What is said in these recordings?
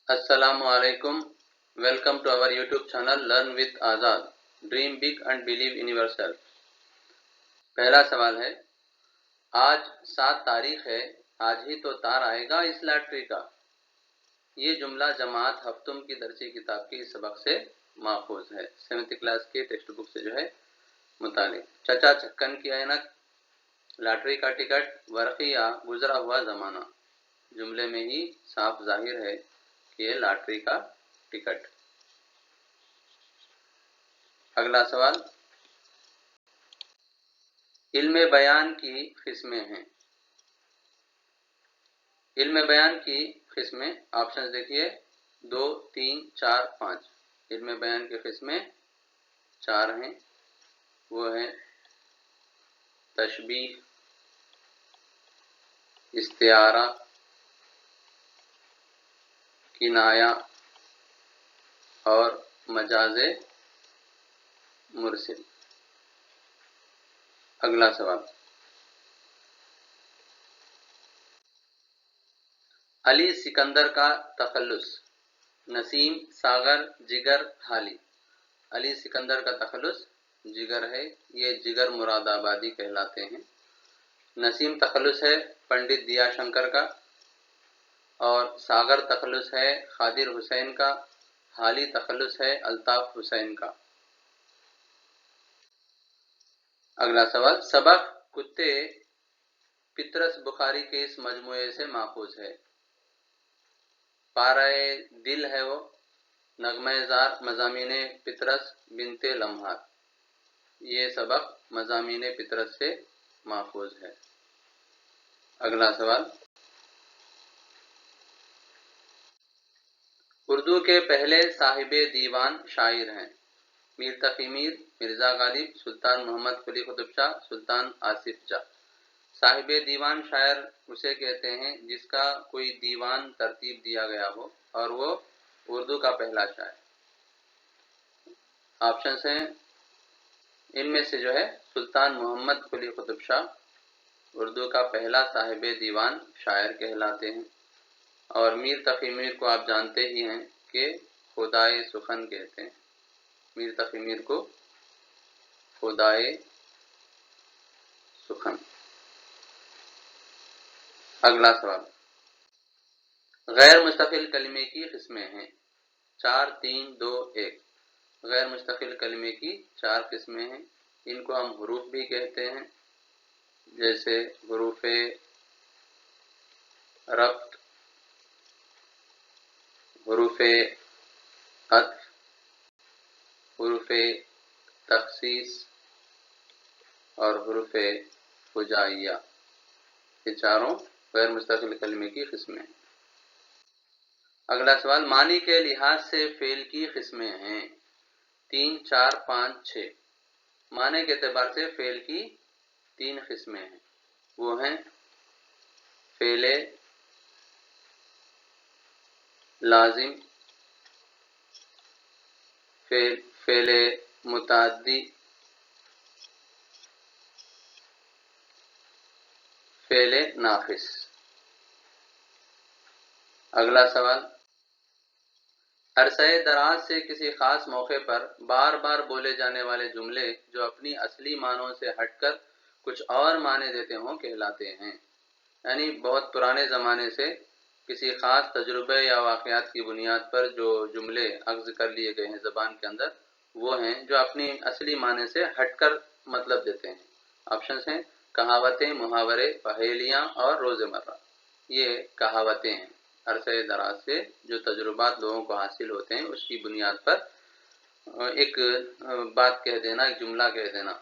Assalamu alaikum. Welcome to our YouTube channel Learn with Azad. Dream big and believe in yourself. پہلا سوال ہے، آج 7 تاریخ ہے، آج ہی تو تار آئے گا اس لاٹری کا۔ یہ جملہ جماعت ہفتم کی درسی کتاب کے اس سبق سے ماخوذ ہے، 7th کلاس کے ٹیکسٹ بک سے متعلق۔ چچا چھکن کی اینک، لاٹری کا ٹکٹ، ورقیہ گزرا ہوا زمانہ۔ جملے میں ہی صاف ظاہر ہے کہ یہ لاٹری کا ٹکٹ۔ اگلا سوال، علم بیان کی قسمیں ہیں۔ علم بیان کی قسمیں آپشنز دیکھیے، 2، 3، 4، 5۔ علم بیان کی قسمیں 4 ہیں، وہ ہیں تشبیہ، استعارہ، کنایہ اور مجاز مرسل۔ اگلا سوال، علی سکندر کا تخلص، نسیم، ساغر، جگر، حالی۔ علی سکندر کا تخلص جگر ہے، یہ جگر مراد آبادی کہلاتے ہیں۔ نسیم تخلص ہے پنڈت دیا شنکر کا، اور ساغر تخلص ہے خادر حسین کا، حالی تخلص ہے الطاف حسین کا۔ اگلا سوال، سبق کتے پطرس بخاری کے اس مجموعے سے ماخوذ ہے۔ پارہ دل ہے وہ، نغمہ زار، مضامین پطرس، بنت لمحات۔ یہ سبق مضامین پطرس سے ماخوذ ہے۔ اگلا سوال، اردو کے پہلے صاحب دیوان شاعر ہیں۔ میر تقی میر، مرزا غالب، سلطان محمد قلی قطب شاہ، سلطان آصف جاہ۔ صاحب دیوان شاعر اسے کہتے ہیں جس کا کوئی دیوان ترتیب دیا گیا ہو اور وہ اردو کا پہلا شاعر۔ آپشنز ہیں، ان میں سے سلطان محمد قلی قطب شاہ اردو کا پہلا صاحب دیوان شاعر کہلاتے ہیں، اور میر تقی میر کو آپ جانتے ہی ہیں کہ خدائے سخن کہتے ہیں۔ میر تقی میر کو خدائے سخن۔ اگلا سوال، غیر مستقل کلمے کی قسمیں ہیں۔ 4، 3، 2، 1۔ غیر مستقل کلمے کی 4 قسمیں ہیں، ان کو ہم حروف بھی کہتے ہیں، جیسے حروف ربط، حروف عطف، حروف تخصیص اور حروف ہجائیہ۔ یہ چاروں غیر مستقل کلمے کی قسمیں ہیں۔ اگلا سوال، معنی کے لحاظ سے فعل کی قسمیں ہیں۔ 3، 4، 5، 6۔ معنی کے اعتبار سے فعل کی 3 قسمیں ہیں، وہ ہیں فعل لازم، فعل متعدی، فعل ناقص۔ اگلا سوال، عرصہ دراز سے کسی خاص موقع پر بار بار بولے جانے والے جملے جو اپنی اصلی معنوں سے ہٹ کر کچھ اور معنی دیتے ہوں کہلاتے ہیں۔ یعنی بہت پرانے زمانے سے کسی خاص تجربے یا واقعات کی بنیاد پر جو جملے اخذ کر لیے گئے ہیں زبان کے اندر، وہ ہیں جو اپنی اصلی معنی سے ہٹ کر مطلب دیتے ہیں۔ آپشنز ہیں، کہاوتیں، محاورے، پہیلیاں اور روزمرہ۔ یہ کہاوتیں ہیں، عرصہ دراز سے جو تجربات لوگوں کو حاصل ہوتے ہیں اس کی بنیاد پر ایک بات کہہ دینا، ایک جملہ کہہ دینا،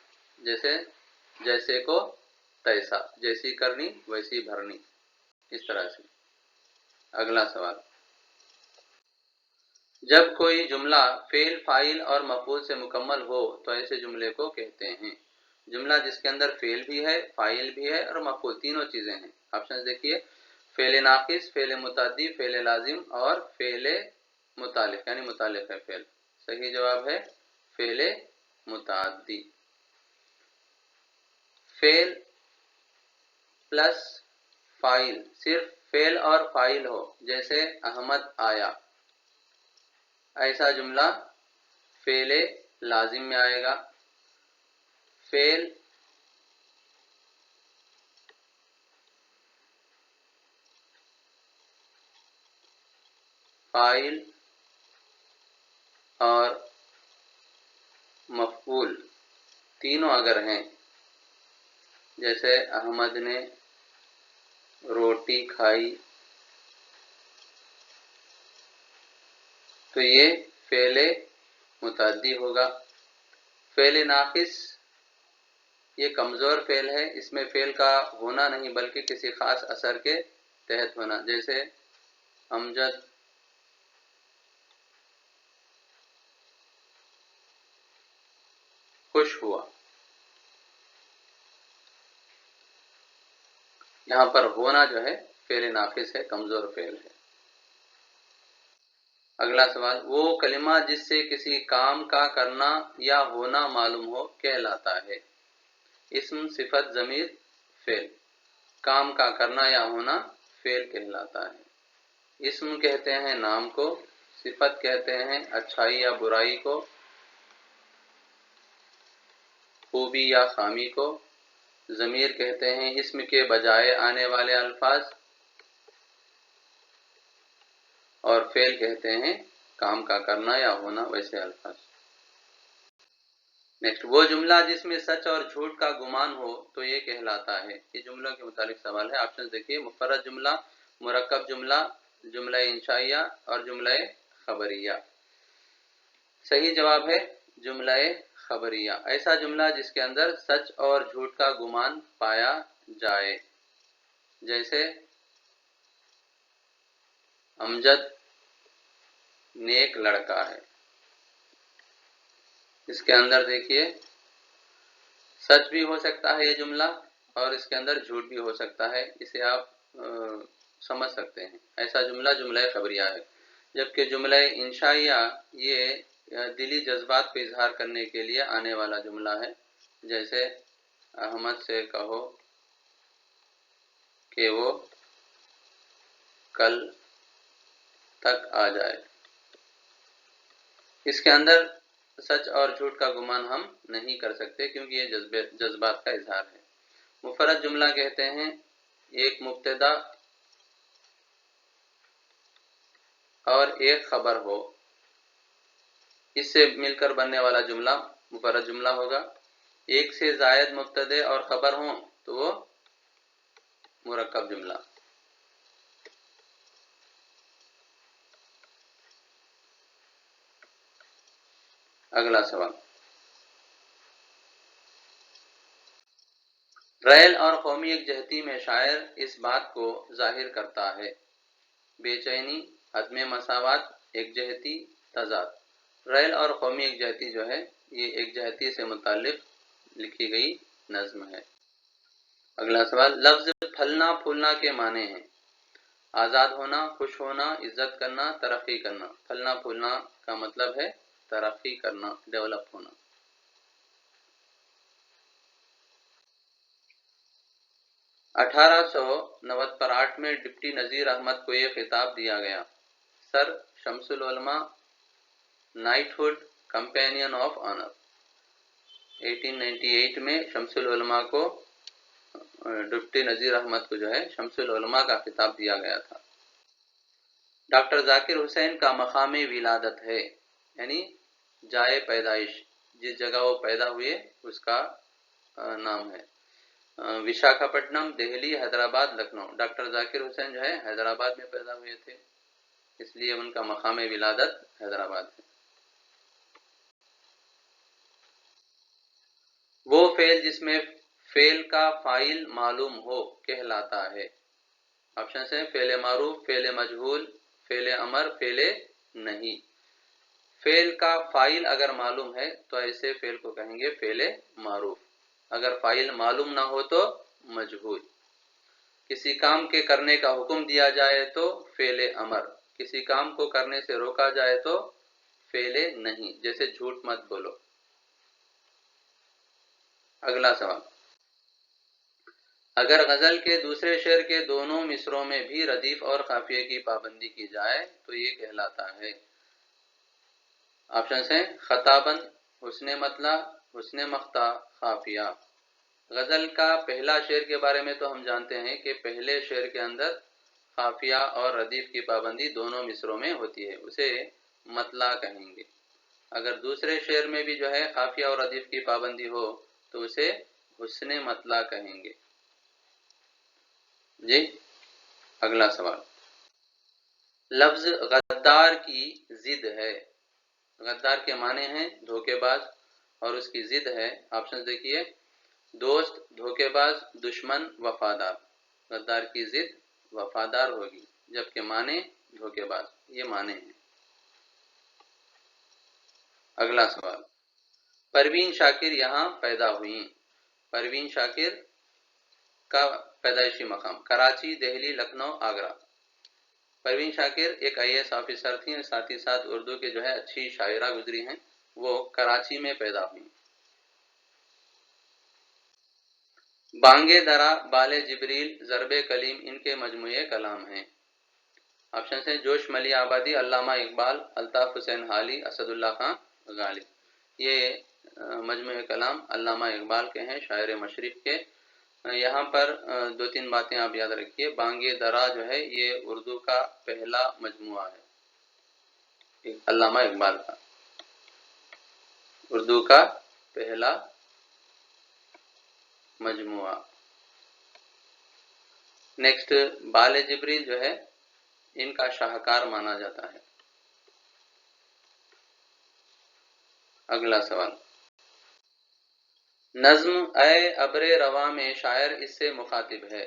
جیسے کو تیسا، جیسی کرنی ویسی بھرنی، اس طرح سے۔ اگلا سوال، جب کوئی جملہ فعل، فاعل اور مفعول سے مکمل ہو تو ایسے جملے کو کہتے ہیں۔ جملہ جس کے اندر فعل بھی ہے، فاعل بھی ہے اور مفعول، تینوں چیزیں ہیں۔ آپشن دیکھیے، فعل ناقص، فعل متعدی، فعل لازم اور فعل متعلق، یعنی متعلق ہے فعل۔ صحیح جواب ہے فعل متعدی۔ فعل پلس فاعل، صرف فعل اور فاعل ہو، جیسے احمد آیا، ایسا جملہ فعل لازم میں آئے گا، فعل فاعل اور مفعول تینوں اگر ہیں، جیسے احمد نے روٹی کھائی، تو یہ فعل متعدی ہوگا۔ فعل ناقص یہ کمزور فعل ہے، اس میں فعل کا ہونا نہیں بلکہ کسی خاص اثر کے تحت ہونا، جیسے امجد خوش ہوا، یہاں پر ہونا جو ہے فعل ناقص ہے، کمزور فعل ہے۔ اگلا سوال، وہ کلمہ جس سے کسی کام کا کرنا یا ہونا معلوم ہو کہلاتا ہے؟ اسم، صفت، ضمیر، فعل۔ کام کا کرنا یا ہونا فعل کہلاتا ہے۔ اسم کہتے ہیں نام کو، صفت کہتے ہیں اچھائی یا برائی کو، خوبی یا خامی کو، ضمیر کہتے ہیں اسم کے بجائے آنے والے الفاظ، اور فعل کہتے ہیں کام کا کرنا یا ہونا ویسے الفاظ۔ نیکسٹ، وہ جملہ جس میں سچ اور جھوٹ کا گمان ہو تو یہ کہلاتا ہے؟ یہ جملوں کے متعلق سوال ہے۔ آپشن دیکھیے، مفرد جملہ، مرکب جملہ، جملہ انشائیہ اور جملہ خبریہ۔ صحیح جواب ہے جملہ خبریہ، ایسا جملہ جس کے اندر سچ اور جھوٹ کا گمان پایا جائے، جیسے امجد نیک لڑکا ہے۔ اس کے اندر دیکھیے سچ بھی ہو سکتا ہے یہ جملہ، اور اس کے اندر جھوٹ بھی ہو سکتا ہے، اسے آپ سمجھ سکتے ہیں۔ ایسا جملہ جملہ خبریہ ہے۔ جبکہ جملہ انشائیہ یہ دلی جذبات کو اظہار کرنے کے لیے آنے والا جملہ ہے، جیسے احمد سے کہو کہ وہ کل تک آ جائے۔ اس کے اندر سچ اور جھوٹ کا گمان ہم نہیں کر سکتے کیونکہ یہ جذبات کا اظہار ہے۔ مفرد جملہ کہتے ہیں ایک مبتدا اور ایک خبر ہو، اس سے مل کر بننے والا جملہ مفرد جملہ ہوگا۔ ایک سے زائد مبتدے اور خبر ہوں تو وہ مرکب جملہ۔ اگلا سوال، ریل اور قومی یکجہتی میں شاعر اس بات کو ظاہر کرتا ہے؟ بے چینی، عدم مساوات، یکجہتی، تضاد۔ ریل اور قومی یکجہتی جو ہے یہ یکجہتی سے متعلق لکھی گئی نظم ہے۔ اگلا سوال، لفظ پھلنا پھولنا کے معنی ہیں؟ آزاد ہونا، خوش ہونا، عزت کرنا، ترقی کرنا۔ پھلنا پھولنا کا مطلب ہے ترقی کرنا، ڈیولپ ہونا۔ 1898 میں ڈپٹی نذیر احمد کو یہ خطاب دیا گیا، سر شمس العلماء knighthood companion of honour. 1898 میں شمس العلماء کو ڈپٹی نذیر احمد کو جو ہے شمس العلماء کا خطاب دیا گیا تھا۔ ڈاکٹر ذاکر حسین کا مقام ولادت ہے، یعنی جائے پیدائش، جس جگہ وہ پیدا ہوئے اس کا نام ہے۔ وشاکھاپٹنم، دہلی، حیدرآباد، لکھنؤ۔ ڈاکٹر ذاکر حسین جو ہے حیدرآباد میں پیدا ہوئے تھے، اس لیے ان کا مقام ولادت حیدرآباد ہے۔ وہ فعل جس میں فعل کا فاعل معلوم ہو کہلاتا ہے؟ آپشن ہیں فعل معروف، فعل مجہول، فعل امر، فعل نہیں۔ فعل کا فاعل اگر معلوم ہے تو ایسے فعل کو کہیں گے فعل معروف۔ اگر فاعل معلوم نہ ہو تو مجہول۔ کسی کام کے کرنے کا حکم دیا جائے تو فعل امر، کسی کام کو کرنے سے روکا جائے تو فعل نہیں، جیسے جھوٹ مت بولو۔ اگلا سوال، اگر غزل کے دوسرے شعر کے دونوں مصروں میں بھی ردیف اور قافیے کی پابندی کی جائے تو یہ کہلاتا ہے؟ آپشنس ہیں خطابن، حسن مطلع، حسن مختہ، خافیہ۔ غزل کا پہلا شعر کے بارے میں تو ہم جانتے ہیں کہ پہلے شعر کے اندر خافیہ اور ردیف کی پابندی دونوں مصروں میں ہوتی ہے، اسے مطلع کہیں گے۔ اگر دوسرے شعر میں بھی جو ہے خافیہ اور ردیف کی پابندی ہو تو اسے حسن مطلع کہیں گے۔ جی اگلا سوال، لفظ غدار کی ضد ہے۔ غدار کے معنی ہیں دھوکے باز اور اس کی ضد ہے، آپشن دیکھیے، دوست، دھوکے باز، دشمن، وفادار۔ غدار کی ضد وفادار ہوگی جبکہ معنی دھوکے باز، یہ معنی ہیں۔ اگلا سوال، پروین شاکر یہاں پیدا ہوئیں۔ پروین شاکر کا پیدائشی مقام کراچی، دہلی، لکھنؤ، آگرہ۔ پروین شاکر ایک IAS آفیسر تھیں اور ساتھ ہی ساتھ اردو کے جو ہے اچھی شاعرہ گزری ہیں، وہ کراچی میں پیدا ہوئیں۔ بانگے درا، بال جبریل، ضرب کلیم ان کے مجموعے کلام ہیں۔ آپشن ہیں جوش ملی آبادی، علامہ اقبال، الطاف حسین حالی، اسد اللہ خان غالب۔ یہ مجموعے کلام علامہ اقبال کے ہیں، شاعر مشرق کے۔ یہاں پر دو تین باتیں آپ یاد رکھیے، بانگے درا جو ہے یہ اردو کا پہلا مجموعہ ہے، علامہ اقبال کا اردو کا پہلا مجموعہ۔ نیکسٹ، بال جبریل جو ہے ان کا شاہکار مانا جاتا ہے۔ اگلا سوال، نظم اے ابر رواں میں شاعر اس سے مخاطب ہے۔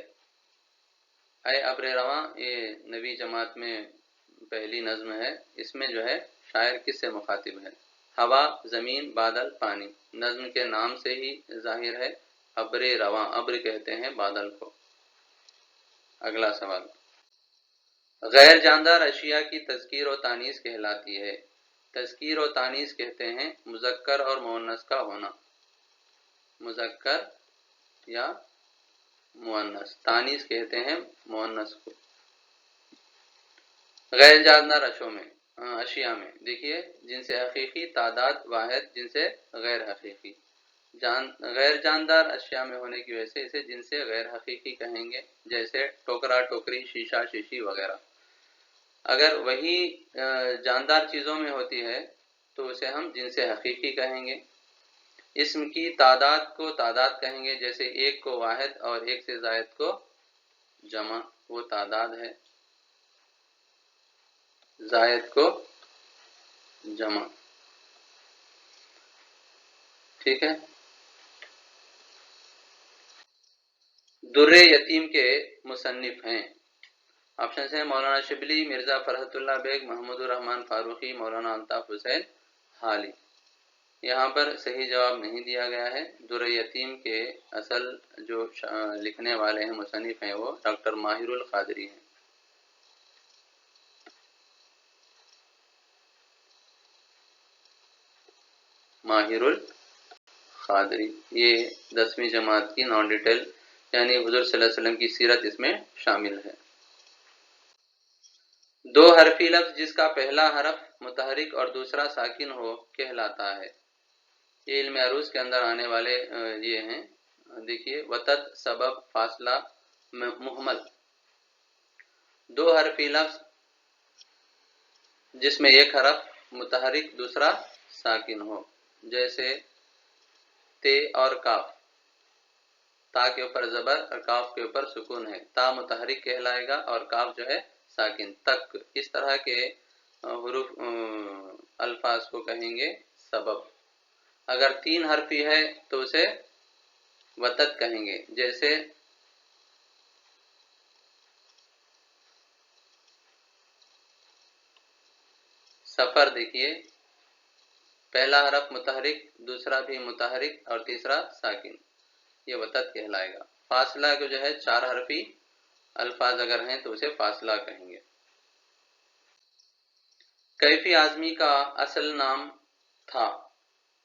اے ابر رواں یہ نویں جماعت میں پہلی نظم ہے، اس میں جو ہے شاعر کس سے مخاطب ہے؟ ہوا، زمین، بادل، پانی۔ نظم کے نام سے ہی ظاہر ہے، ابر رواں، ابر کہتے ہیں بادل کو۔ اگلا سوال، غیر جاندار اشیاء کی تذکیر و تانیث کہلاتی ہے۔ تذکیر و تانیث کہتے ہیں مذکر اور مؤنث کا ہونا، مذکر یا مؤنث، تانیث کہتے ہیں مؤنث کو۔ غیر جاندار اشیاء میں دیکھیے، جن سے حقیقی، تعداد، واحد، جن سے غیر حقیقی۔ غیر جاندار اشیاء میں ہونے کی وجہ سے اسے جن سے غیر حقیقی کہیں گے، جیسے ٹوکرا، ٹوکری، شیشہ، شیشی وغیرہ۔ اگر وہی جاندار چیزوں میں ہوتی ہے تو اسے ہم جن سے حقیقی کہیں گے۔ اسم کی تعداد کو تعداد کہیں گے، جیسے ایک کو واحد اور ایک سے زائد کو جمع، وہ تعداد ہے، زائد کو جمع، ٹھیک ہے۔ در یتیم کے مصنف ہیں۔ آپشنز ہیں مولانا شبلی، مرزا فرحت اللہ بیگ، محمود الرحمن فاروقی، مولانا الطاف حسین حالی۔ یہاں پر صحیح جواب نہیں دیا گیا ہے۔ در یتیم کے اصل جو لکھنے والے ہیں، مصنف ہیں، وہ ڈاکٹر ماہر القادری ہیں۔ ماہر القادری، یہ 10ویں جماعت کی نان ڈیٹیل یعنی حضور صلی اللہ علیہ وسلم کی سیرت اس میں شامل ہے۔ دو حرفی لفظ جس کا پہلا حرف متحرک اور دوسرا ساکن ہو کہلاتا ہے۔ یہ علم عروض کے اندر آنے والے یہ ہیں، دیکھیے، وتد، سبب، فاصلہ، محمل۔ دو حرفی لفظ جس میں ایک حرف متحرک دوسرا ساکن ہو، جیسے تے اور کاف۔ تا کے اوپر زبر اور کاف کے اوپر سکون ہے، تا متحرک کہلائے گا اور کاف جو ہے ساکن۔ تک، اس طرح کے حروف الفاظ کو کہیں گے سبب۔ اگر تین حرفی ہے تو اسے وتد کہیں گے، جیسے سفر، دیکھیے، پہلا حرف متحرک، دوسرا بھی متحرک اور تیسرا ساکن، یہ وتد کہلائے گا۔ فاصلہ کو جو ہے چار حرفی الفاظ اگر ہیں تو اسے فاصلہ کہیں گے۔ کیفی اعظمی کا اصل نام تھا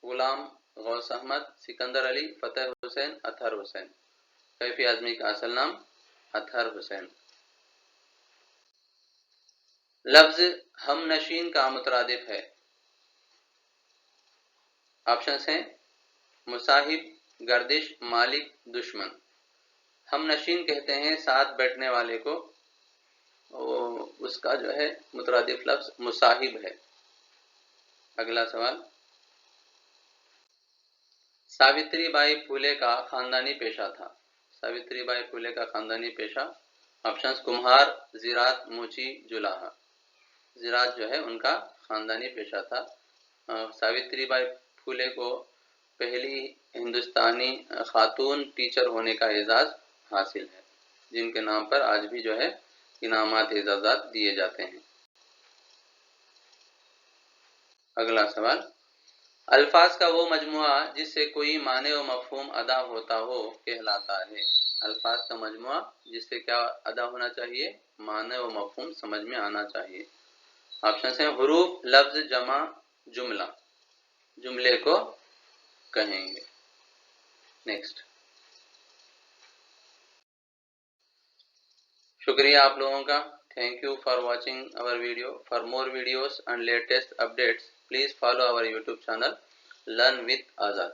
غلام غوث احمد، سکندر علی، فتح حسین، اطہر حسین۔ کیفی اعظمی کا اصل نام اطہر حسین۔ لفظ ہم نشین کا مترادف ہے۔ آپشنس ہیں مصاحب، گردش، مالک، دشمن۔ ہم نشین کہتے ہیں ساتھ بیٹھنے والے کو، اس کا جو ہے مترادف لفظ مصاحب ہے۔ اگلا سوال، ساوتری بائی پھولے کا خاندانی پیشہ تھا۔ ساوتری بائی پھولے کا خاندانی پیشہ، آپشنز کمہار، زراعت، موچی، جولاہا۔ زراعت جو ہے ان کا خاندانی پیشہ تھا۔ ساوتری بائی پھولے کو پہلی ہندوستانی خاتون ٹیچر ہونے کا اعزاز حاصل ہے، جن کے نام پر آج بھی جو ہے انعامات اعزازات دیے جاتے ہیں۔ اگلا سوال، الفاظ کا وہ مجموعہ جس سے کوئی معنی و مفہوم ادا ہوتا ہو کہلاتا ہے۔ الفاظ کا مجموعہ جس سے کیا ادا ہونا چاہیے؟ معنی و مفہوم سمجھ میں آنا چاہیے۔ آپشنز ہیں حروف، لفظ، جمع، جملہ۔ جملے کو کہیں گے۔ نیکسٹ۔ شکریہ آپ لوگوں کا۔ Thank you for watching our video. For more videos and latest updates, please follow our YouTube channel Learn with Azad.